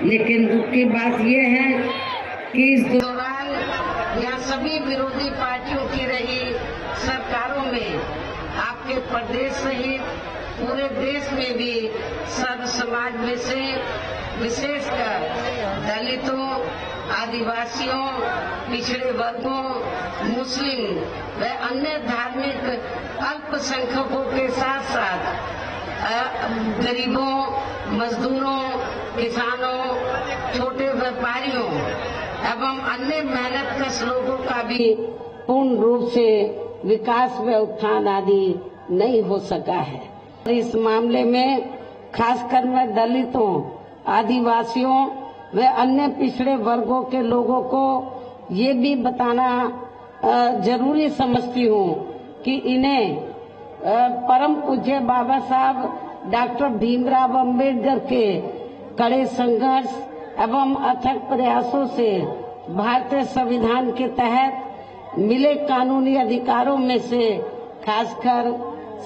लेकिन दुख की बात यह है कि इस दौरान यहाँ सभी विरोधी पार्टियों की रही सरकारों में आपके प्रदेश सहित पूरे देश में भी सर्व समाज में से विशेषकर दलितों, आदिवासियों, पिछड़े वर्गों, मुस्लिम व अन्य धार्मिक अल्पसंख्यकों के साथ साथ गरीबों, मजदूरों, किसानों, छोटे व्यापारियों एवं अन्य मेहनतकश लोगों का भी पूर्ण रूप से विकास व उत्थान आदि नहीं हो सका है। इस मामले में खासकर मैं दलितों, आदिवासियों व अन्य पिछड़े वर्गों के लोगों को ये भी बताना जरूरी समझती हूँ कि इन्हें परम पूज्य बाबा साहब डॉक्टर भीमराव अंबेडकर के कड़े संघर्ष एवं अथक प्रयासों से भारतीय संविधान के तहत मिले कानूनी अधिकारों में से खासकर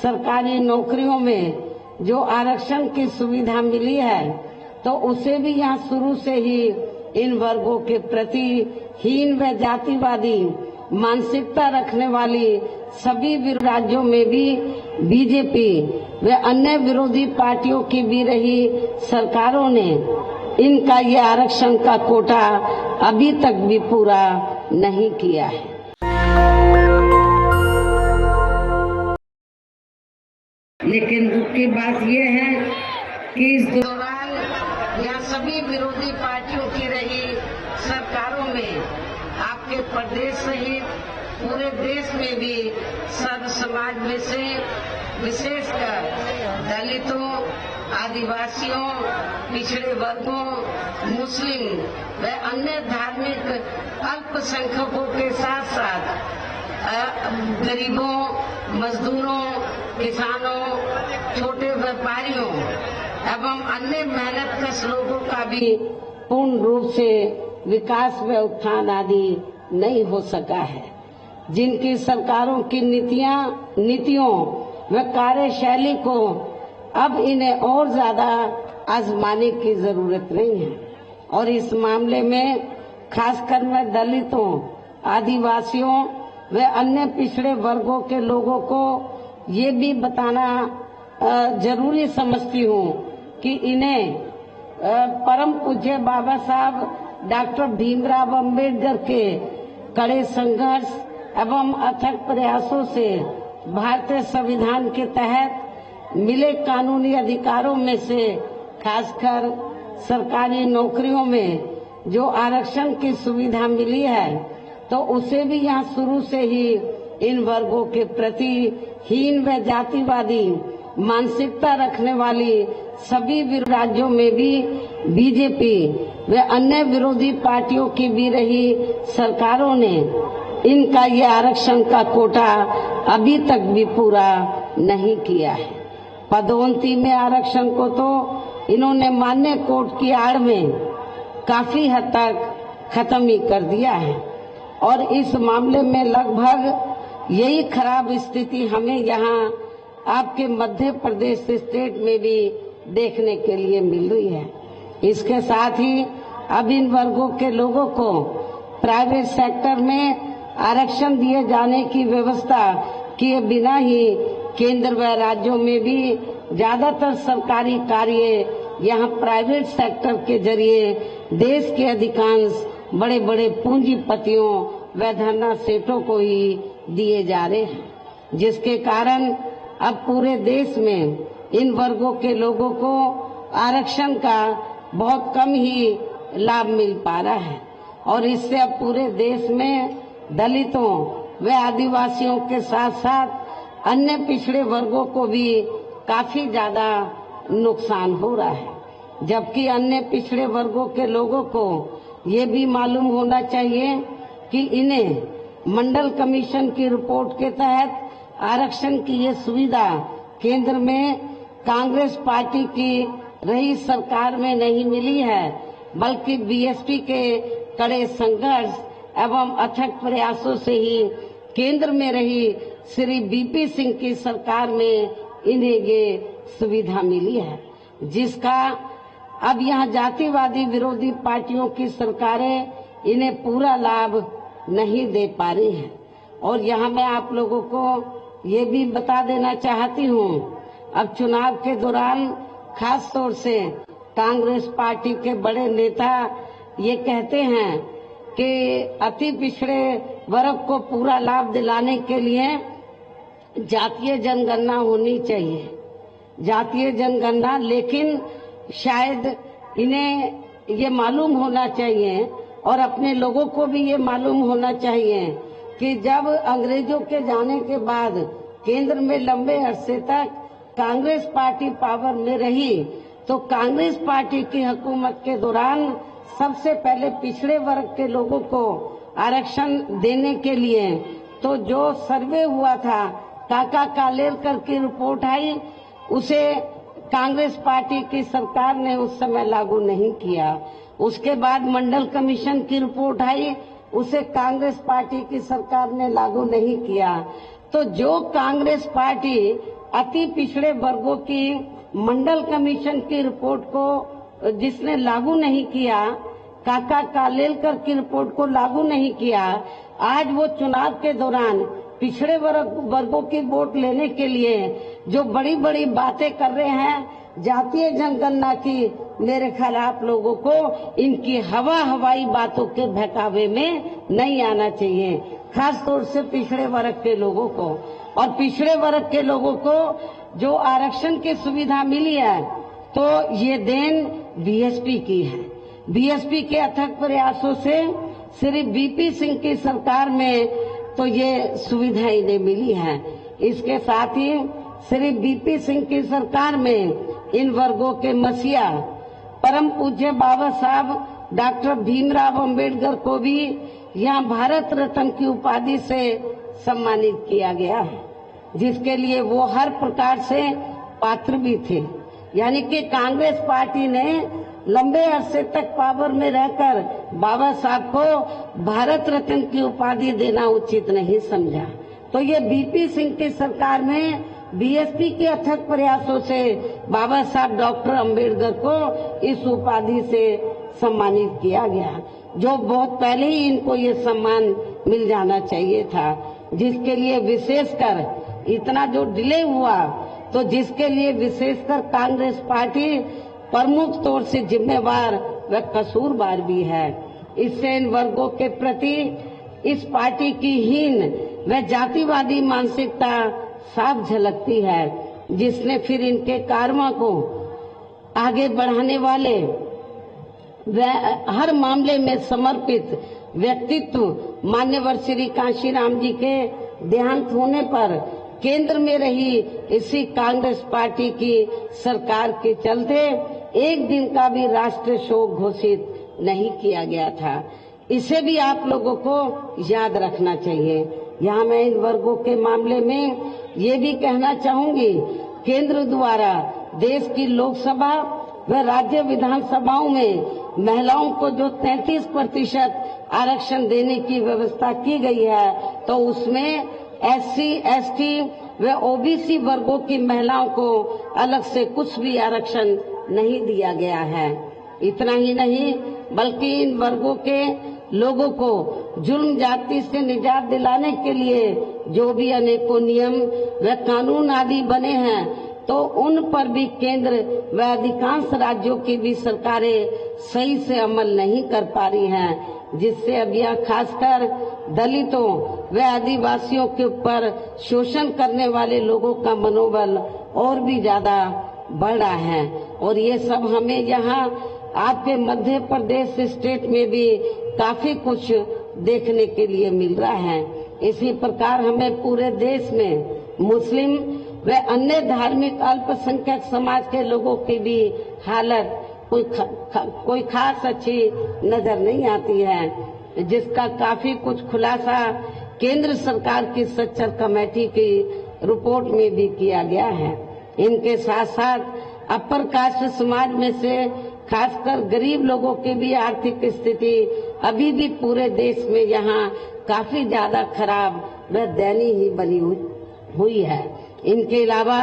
सरकारी नौकरियों में जो आरक्षण की सुविधा मिली है, तो उसे भी यहाँ शुरू से ही इन वर्गों के प्रति हीन व जातिवादी मानसिकता रखने वाली सभी राज्यों में भी बीजेपी व अन्य विरोधी पार्टियों की भी रही सरकारों ने इनका ये आरक्षण का कोटा अभी तक भी पूरा नहीं किया है। लेकिन दुख की बात यह है कि इस दौरान यहाँ सभी विरोधी पार्टियों की रही सरकारों में आपके प्रदेश सहित पूरे देश में भी सर्व समाज में से विशेषकर दलितों, आदिवासियों, पिछड़े वर्गों, मुस्लिम व अन्य धार्मिक अल्पसंख्यकों के साथ साथ गरीबों, मजदूरों, किसानों, छोटे व्यापारियों एवं अन्य मेहनतकश लोगों का भी पूर्ण रूप से विकास व उत्थान आदि नहीं हो सका है। जिनकी सरकारों की नीतियों व कार्यशैली को अब इन्हें और ज्यादा आजमाने की जरूरत नहीं है। और इस मामले में खासकर मैं दलितों, आदिवासियों व अन्य पिछड़े वर्गों के लोगों को ये भी बताना जरूरी समझती हूँ कि इन्हें परम पूज्य बाबा साहब डॉक्टर भीमराव अंबेडकर के कड़े संघर्ष एवं अथक प्रयासों से भारतीय संविधान के तहत मिले कानूनी अधिकारों में से खासकर सरकारी नौकरियों में जो आरक्षण की सुविधा मिली है, तो उसे भी यहाँ शुरू से ही इन वर्गों के प्रति हीन व जातिवादी मानसिकता रखने वाली सभी राज्यों में भी बीजेपी व अन्य विरोधी पार्टियों की भी रही सरकारों ने इनका ये आरक्षण का कोटा अभी तक भी पूरा नहीं किया है। पदोन्नति में आरक्षण को तो इन्होंने मान्य कोर्ट की आड़ में काफी हद तक खत्म ही कर दिया है। और इस मामले में लगभग यही खराब स्थिति हमें यहाँ आपके मध्य प्रदेश स्टेट में भी देखने के लिए मिल रही है। इसके साथ ही अब इन वर्गों के लोगों को प्राइवेट सेक्टर में आरक्षण दिए जाने की व्यवस्था किए बिना ही केंद्र व राज्यों में भी ज्यादातर सरकारी कार्य यहाँ प्राइवेट सेक्टर के जरिए देश के अधिकांश बड़े बड़े पूंजीपतियों व धनना सेठों को ही दिए जा रहे हैं, जिसके कारण अब पूरे देश में इन वर्गों के लोगों को आरक्षण का बहुत कम ही लाभ मिल पा रहा है। और इससे अब पूरे देश में दलितों व आदिवासियों के साथ साथ अन्य पिछड़े वर्गों को भी काफी ज्यादा नुकसान हो रहा है। जबकि अन्य पिछड़े वर्गों के लोगों को ये भी मालूम होना चाहिए कि इन्हें मंडल कमीशन की रिपोर्ट के तहत आरक्षण की ये सुविधा केंद्र में कांग्रेस पार्टी की रही सरकार में नहीं मिली है, बल्कि बीएसपी के कड़े संघर्ष एवं अथक प्रयासों से ही केंद्र में रही श्री बीपी सिंह की सरकार में इन्हें ये सुविधा मिली है, जिसका अब यहाँ जातिवादी विरोधी पार्टियों की सरकारें इन्हें पूरा लाभ नहीं दे पा रही हैं। और यहाँ मैं आप लोगों को ये भी बता देना चाहती हूँ, अब चुनाव के दौरान खास तौर से कांग्रेस पार्टी के बड़े नेता ये कहते हैं कि अति पिछड़े वर्ग को पूरा लाभ दिलाने के लिए जातीय जनगणना होनी चाहिए, जातीय जनगणना। लेकिन शायद इन्हें ये मालूम होना चाहिए और अपने लोगों को भी ये मालूम होना चाहिए कि जब अंग्रेजों के जाने के बाद केंद्र में लंबे अरसे तक कांग्रेस पार्टी पावर में रही, तो कांग्रेस पार्टी की हुकूमत के दौरान सबसे पहले पिछड़े वर्ग के लोगों को आरक्षण देने के लिए तो जो सर्वे हुआ था, काका कालेलकर की रिपोर्ट आई, उसे कांग्रेस पार्टी की सरकार ने उस समय लागू नहीं किया। उसके बाद मंडल कमीशन की रिपोर्ट आई, उसे कांग्रेस पार्टी की सरकार ने लागू नहीं किया। तो जो कांग्रेस पार्टी अति पिछड़े वर्गों की मंडल कमीशन की रिपोर्ट को जिसने लागू नहीं किया, काका कालेलकर की रिपोर्ट को लागू नहीं किया, आज वो चुनाव के दौरान पिछड़े वर्गों की वोट लेने के लिए जो बड़ी बड़ी बातें कर रहे हैं जातीय जनगणना की, मेरे ख्याल आप लोगों को इनकी हवाई बातों के बहकावे में नहीं आना चाहिए, खास तौर से पिछड़े वर्ग के लोगों को। और पिछड़े वर्ग के लोगों को जो आरक्षण की सुविधा मिली है, तो ये देन बीएसपी की है। बीएसपी के अथक प्रयासों से श्री बीपी सिंह की सरकार में तो ये सुविधा इन्हें मिली है। इसके साथ ही श्री बीपी सिंह की सरकार में इन वर्गों के मसीहा परम पूज्य बाबा साहब डॉक्टर भीमराव अंबेडकर को भी यहाँ भारत रत्न की उपाधि से सम्मानित किया गया है, जिसके लिए वो हर प्रकार से पात्र भी थे। यानी कि कांग्रेस पार्टी ने लंबे अरसे तक पावर में रहकर बाबा साहब को भारत रत्न की उपाधि देना उचित नहीं समझा। तो ये बीपी सिंह की सरकार में बीएसपी के अथक प्रयासों से बाबा साहब डॉक्टर अंबेडकर को इस उपाधि से सम्मानित किया गया, जो बहुत पहले ही इनको ये सम्मान मिल जाना चाहिए था, जिसके लिए विशेषकर इतना जो डिले हुआ, तो जिसके लिए विशेषकर कांग्रेस पार्टी प्रमुख तौर से जिम्मेवार व कसूरवार भी है। इससे इन वर्गों के प्रति इस पार्टी की हीन व जातिवादी मानसिकता साफ झलकती है, जिसने फिर इनके कार्यों को आगे बढ़ाने वाले व हर मामले में समर्पित व्यक्तित्व मान्यवर श्री कांशीराम जी के देहांत होने पर केंद्र में रही इसी कांग्रेस पार्टी की सरकार के चलते एक दिन का भी राष्ट्रीय शोक घोषित नहीं किया गया था। इसे भी आप लोगों को याद रखना चाहिए। यहाँ मैं इन वर्गों के मामले में ये भी कहना चाहूंगी, केंद्र द्वारा देश की लोकसभा व राज्य विधानसभाओं में महिलाओं को जो 33% आरक्षण देने की व्यवस्था की गई है, तो उसमें एससी, एसटी व ओबीसी वर्गों की महिलाओं को अलग से कुछ भी आरक्षण नहीं दिया गया है। इतना ही नहीं, बल्कि इन वर्गों के लोगों को जुल्म जाति से निजात दिलाने के लिए जो भी अनेकों नियम व कानून आदि बने हैं, तो उन पर भी केंद्र व अधिकांश राज्यों की भी सरकारें सही से अमल नहीं कर पा रही हैं, जिससे अब यह खासकर दलितों व आदिवासियों के ऊपर शोषण करने वाले लोगों का मनोबल और भी ज्यादा बढ़ रहा है। और ये सब हमें यहाँ आपके मध्य प्रदेश स्टेट में भी काफी कुछ देखने के लिए मिल रहा है। इसी प्रकार हमें पूरे देश में मुस्लिम व अन्य धार्मिक अल्पसंख्यक समाज के लोगों की भी हालत कोई खास अच्छी नजर नहीं आती है, जिसका काफी कुछ खुलासा केंद्र सरकार की सच्चर कमेटी की रिपोर्ट में भी किया गया है। इनके साथ साथ अपर कास्ट समाज में से खासकर गरीब लोगों की भी आर्थिक स्थिति अभी भी पूरे देश में यहाँ काफी ज्यादा खराब व दयनीय ही बनी हुई है। इनके अलावा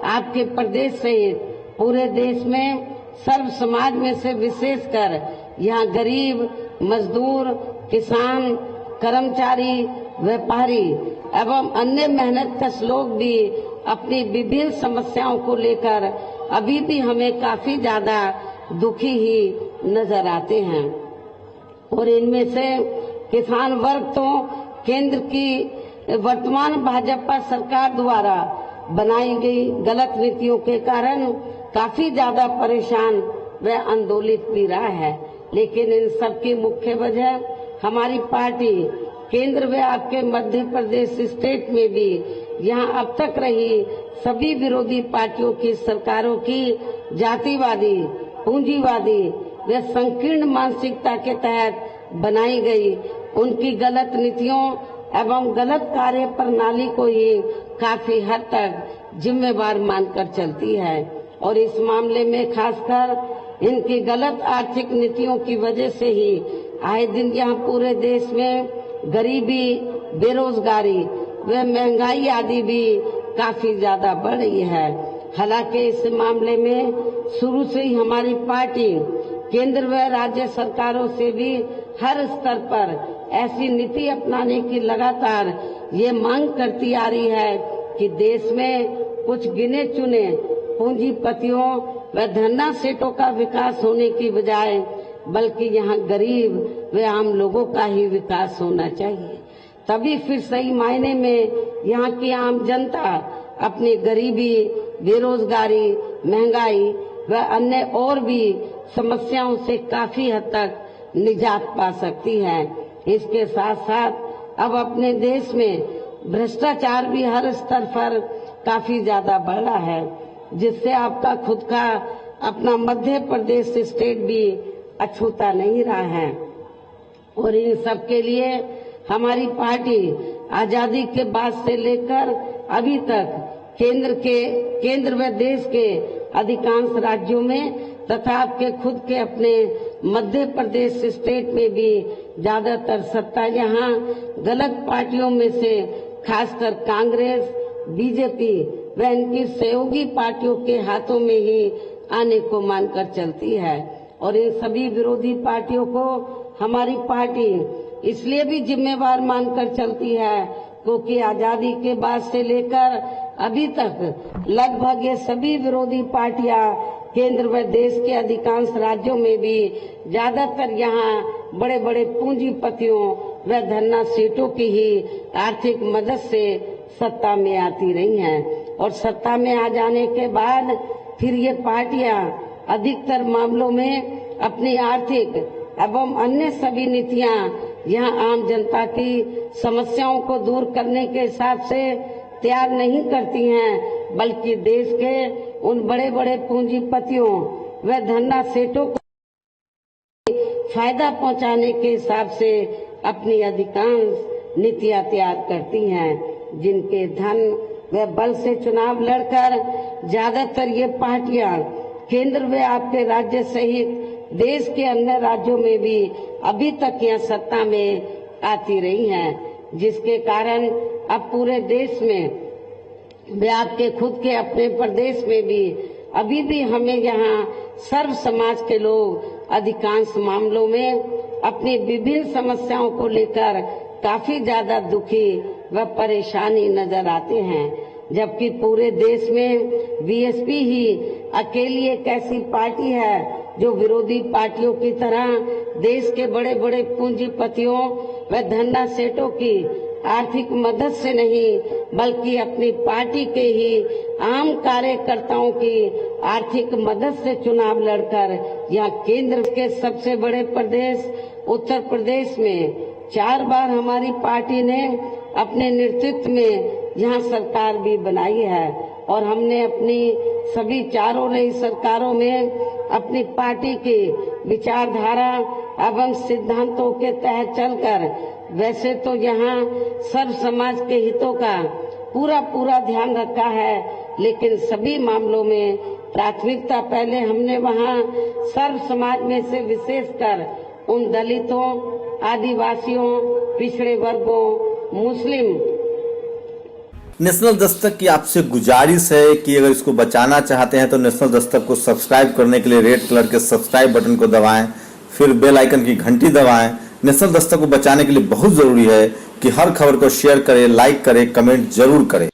आपके प्रदेश सहित पूरे देश में सर्व समाज में से विशेषकर यहाँ गरीब, मजदूर, किसान, कर्मचारी, व्यापारी एवं अन्य मेहनतकश लोग भी अपनी विभिन्न समस्याओं को लेकर अभी भी हमें काफी ज्यादा दुखी ही नजर आते हैं। और इनमें से किसान वर्ग तो केंद्र की वर्तमान भाजपा सरकार द्वारा बनाई गई गलत नीतियों के कारण काफी ज्यादा परेशान व आंदोलित भी रहा है। लेकिन इन सब की मुख्य वजह हमारी पार्टी केंद्र व आपके मध्य प्रदेश स्टेट में भी यहाँ अब तक रही सभी विरोधी पार्टियों की सरकारों की जातिवादी, पूंजीवादी व संकीर्ण मानसिकता के तहत बनाई गई उनकी गलत नीतियों एवं गलत कार्य प्रणाली को ही काफी हद तक जिम्मेवार मानकर चलती है। और इस मामले में खासकर इनकी गलत आर्थिक नीतियों की वजह से ही आए दिन यहाँ पूरे देश में गरीबी, बेरोजगारी व महंगाई आदि भी काफी ज्यादा बढ़ रही है। हालांकि इस मामले में शुरू से ही हमारी पार्टी केंद्र व राज्य सरकारों से भी हर स्तर पर ऐसी नीति अपनाने की लगातार ये मांग करती आ रही है कि देश में कुछ गिने चुने पूंजीपतियों व धन्ना सेठों का विकास होने की बजाय बल्कि यहाँ गरीब व आम लोगों का ही विकास होना चाहिए। तभी फिर सही मायने में यहाँ की आम जनता अपनी गरीबी, बेरोजगारी, महंगाई व अन्य और भी समस्याओं से काफी हद तक निजात पा सकती है। इसके साथ साथ अब अपने देश में भ्रष्टाचार भी हर स्तर पर काफी ज्यादा बढ़ रहा है, जिससे आपका खुद का अपना मध्य प्रदेश स्टेट भी अछूता नहीं रहा है। और इन सब के लिए हमारी पार्टी आजादी के बाद से लेकर अभी तक केंद्र व देश के अधिकांश राज्यों में तथा आपके खुद के अपने मध्य प्रदेश स्टेट में भी ज्यादातर सत्ता यहाँ गलत पार्टियों में से खासकर कांग्रेस, बीजेपी व इनकी सहयोगी पार्टियों के हाथों में ही आने को मानकर चलती है। और इन सभी विरोधी पार्टियों को हमारी पार्टी इसलिए भी जिम्मेवार मानकर चलती है क्योंकि आजादी के बाद से लेकर अभी तक लगभग ये सभी विरोधी पार्टियां केंद्र व देश के अधिकांश राज्यों में भी ज्यादातर यहाँ बड़े बड़े पूंजीपतियों व धन्ना सेठों की ही आर्थिक मदद से सत्ता में आती रही हैं। और सत्ता में आ जाने के बाद फिर ये पार्टियां अधिकतर मामलों में अपनी आर्थिक एवं अन्य सभी नीतियां यहाँ आम जनता की समस्याओं को दूर करने के हिसाब से तैयार नहीं करती हैं, बल्कि देश के उन बड़े बड़े पूंजीपतियों व धन्ना सेठों को फायदा पहुंचाने के हिसाब से अपनी अधिकांश नीतियां तैयार करती हैं, जिनके धन व बल से चुनाव लड़कर ज्यादातर ये पार्टियां केंद्र व आपके राज्य सहित देश के अन्य राज्यों में भी अभी तक यह सत्ता में आती रही हैं, जिसके कारण अब पूरे देश में व आपके खुद के अपने प्रदेश में भी अभी भी हमें यहाँ सर्व समाज के लोग अधिकांश मामलों में अपनी विभिन्न समस्याओं को लेकर काफी ज्यादा दुखी व परेशानी नजर आते हैं। जबकि पूरे देश में बीएसपी ही अकेली एक ऐसी पार्टी है जो विरोधी पार्टियों की तरह देश के बड़े बड़े पूंजीपतियों व धन्ना सेठों की आर्थिक मदद से नहीं बल्कि अपनी पार्टी के ही आम कार्यकर्ताओं की आर्थिक मदद से चुनाव लड़कर यहाँ केंद्र के सबसे बड़े प्रदेश उत्तर प्रदेश में 4 बार हमारी पार्टी ने अपने नेतृत्व में यहाँ सरकार भी बनाई है। और हमने अपनी सभी चारों नई सरकारों में अपनी पार्टी की विचारधारा एवं सिद्धांतों के तहत चलकर वैसे तो यहाँ सर्व समाज के हितों का पूरा ध्यान रखा है, लेकिन सभी मामलों में प्राथमिकता पहले हमने वहाँ सर्व समाज में से विशेषकर उन दलितों, आदिवासियों, पिछड़े वर्गों, मुस्लिम नेशनल दस्तक की आपसे गुजारिश है कि अगर इसको बचाना चाहते हैं तो नेशनल दस्तक को सब्सक्राइब करने के लिए रेड कलर के सब्सक्राइब बटन को दबाएं, फिर बेल आइकन की घंटी दबाएं। नेशनल दस्तक को बचाने के लिए बहुत जरूरी है कि हर खबर को शेयर करें, लाइक करें, कमेंट जरूर करें।